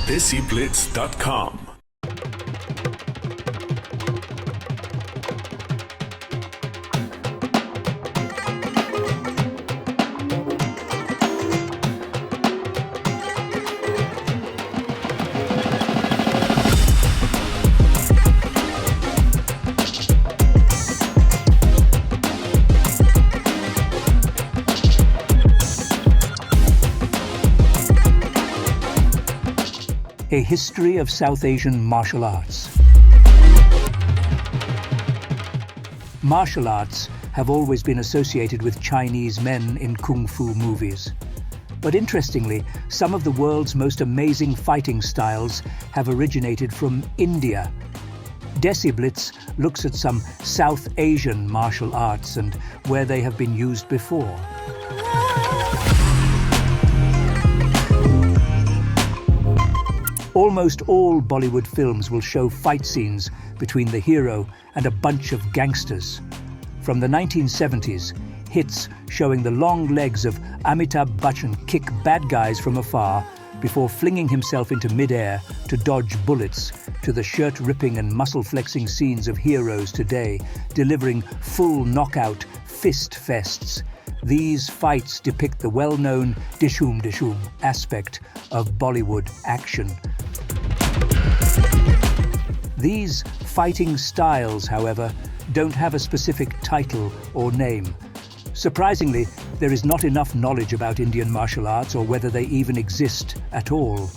DESIblitz.com. A history of South Asian martial arts. Martial arts have always been associated with Chinese men in kung fu movies. But interestingly, some of the world's most amazing fighting styles have originated from India. DESIblitz looks at some South Asian martial arts and where they have been used before. Almost all Bollywood films will show fight scenes between the hero and a bunch of gangsters. From the 1970s, hits showing the long legs of Amitabh Bachchan kick bad guys from afar before flinging himself into mid-air to dodge bullets, to the shirt-ripping and muscle-flexing scenes of heroes today, delivering full knockout fist fests. These fights depict the well-known dishoom aspect of Bollywood action. These fighting styles, however, don't have a specific title or name. Surprisingly, there is not enough knowledge about Indian martial arts or whether they even exist at all.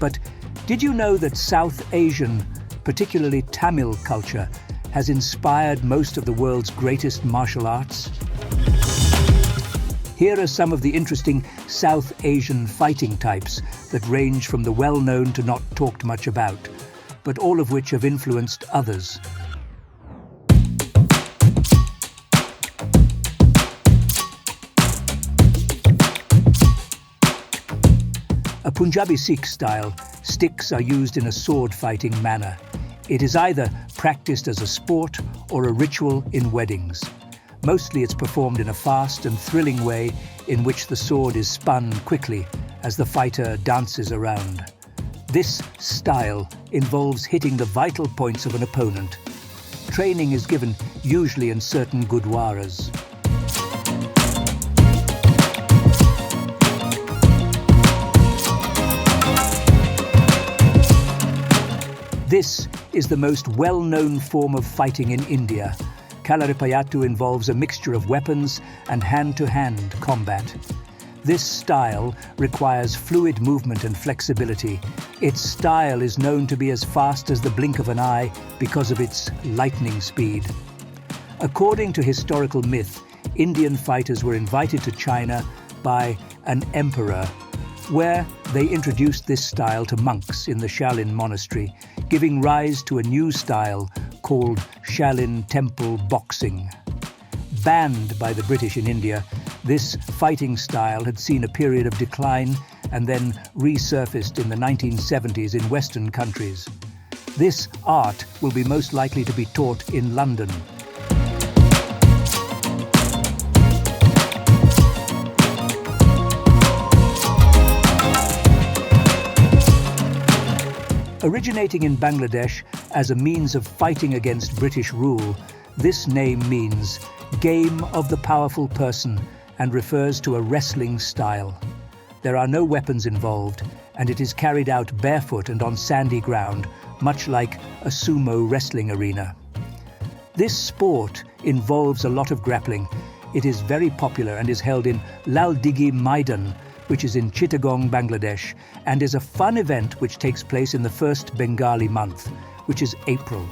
But did you know that South Asian, particularly Tamil culture, has inspired most of the world's greatest martial arts? Here are some of the interesting South Asian fighting types that range from the well-known to not talked much about, but all of which have influenced others. A Punjabi Sikh style, sticks are used in a sword-fighting manner. It is either practiced as a sport or a ritual in weddings. Mostly it's performed in a fast and thrilling way in which the sword is spun quickly as the fighter dances around. This style involves hitting the vital points of an opponent. Training is given usually in certain gurdwaras. This is the most well-known form of fighting in India. Kalaripayattu involves a mixture of weapons and hand-to-hand combat. This style requires fluid movement and flexibility. Its style is known to be as fast as the blink of an eye because of its lightning speed. According to historical myth, Indian fighters were invited to China by an emperor, where they introduced this style to monks in the Shaolin monastery, giving rise to a new style called Shaolin Temple boxing. Banned by the British in India, this fighting style had seen a period of decline and then resurfaced in the 1970s in Western countries. This art will be most likely to be taught in London. Originating in Bangladesh as a means of fighting against British rule, this name means game of the powerful person and refers to a wrestling style. There are no weapons involved, and it is carried out barefoot and on sandy ground, much like a sumo wrestling arena. This sport involves a lot of grappling. It is very popular and is held in Lal Digi Maidan, which is in Chittagong, Bangladesh, and is a fun event which takes place in the first Bengali month, which is April.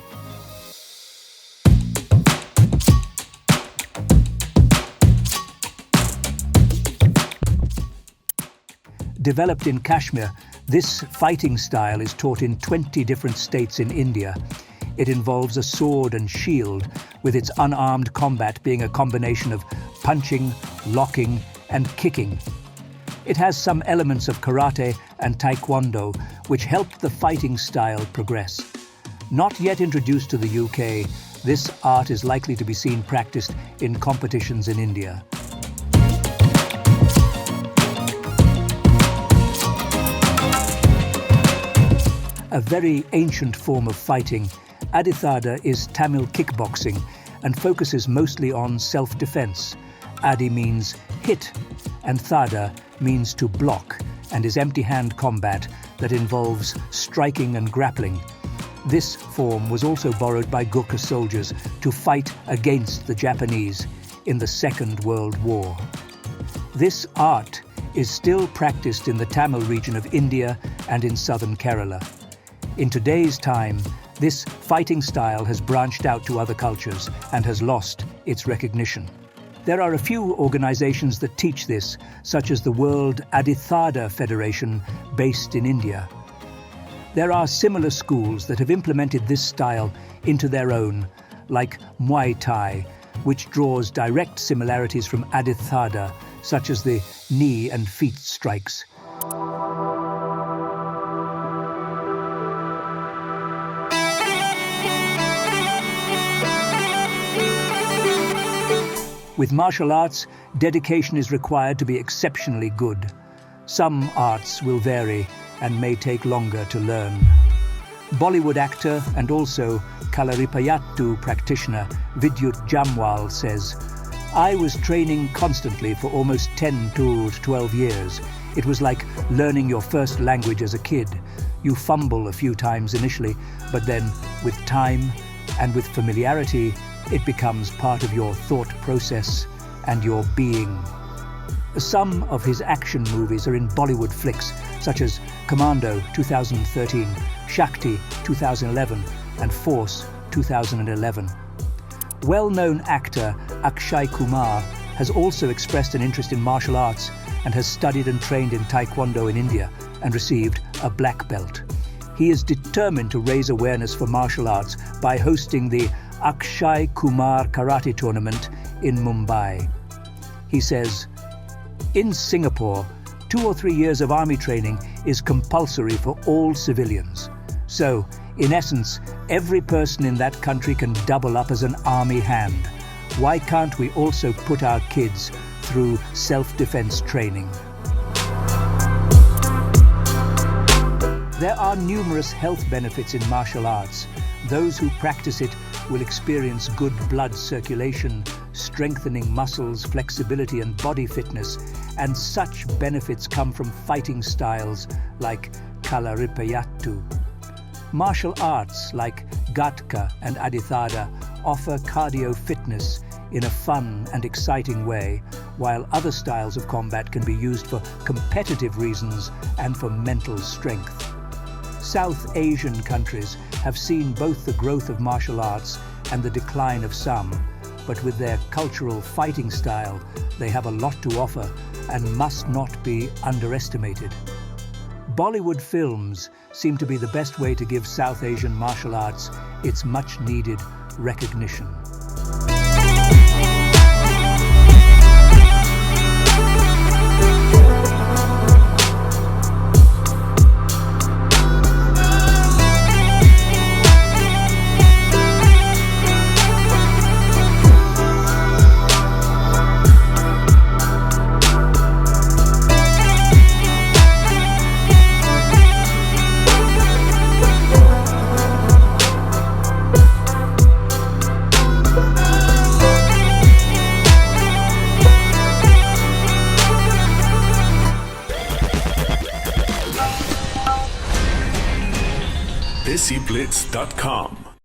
Developed in Kashmir, this fighting style is taught in 20 different states in India. It involves a sword and shield, with its unarmed combat being a combination of punching, locking, and kicking. It has some elements of karate and taekwondo, which helped the fighting style progress. Not yet introduced to the UK, this art is likely to be seen practiced in competitions in India. a very ancient form of fighting, Adithada is Tamil kickboxing and focuses mostly on self-defense. Adi means hit, and Thada means to block, and is empty-hand combat that involves striking and grappling. This form was also borrowed by Gurkha soldiers to fight against the Japanese in the Second World War. This art is still practiced in the Tamil region of India and in southern Kerala. In today's time, this fighting style has branched out to other cultures and has lost its recognition. There are a few organizations that teach this, such as the World Adithada Federation, based in India. There are similar schools that have implemented this style into their own, like Muay Thai, which draws direct similarities from Adithada, such as the knee and feet strikes. With martial arts, dedication is required to be exceptionally good. Some arts will vary and may take longer to learn. Bollywood actor and also Kalaripayattu practitioner Vidyut Jamwal says, "I was training constantly for almost 10 to 12 years. It was like learning your first language as a kid. You fumble a few times initially, but then with time and with familiarity, it becomes part of your thought process and your being." Some of his action movies are in Bollywood flicks, such as Commando 2013, Shakti 2011, and Force 2011. Well-known actor Akshay Kumar has also expressed an interest in martial arts and has studied and trained in Taekwondo in India and received a black belt. He is determined to raise awareness for martial arts by hosting the Akshay Kumar Karate Tournament in Mumbai. He says, "In Singapore, 2 or 3 years of army training is compulsory for all civilians. So, in essence, every person in that country can double up as an army hand. Why can't we also put our kids through self-defense training?" There are numerous health benefits in martial arts. Those who practice it will experience good blood circulation, strengthening muscles, flexibility and body fitness, and such benefits come from fighting styles like Kalaripayattu. Martial arts like Gatka and Adithada offer cardio fitness in a fun and exciting way, while other styles of combat can be used for competitive reasons and for mental strength. South Asian countries have seen both the growth of martial arts and the decline of some, but with their cultural fighting style, they have a lot to offer and must not be underestimated. Bollywood films seem to be the best way to give South Asian martial arts its much-needed recognition. DESIblitz.com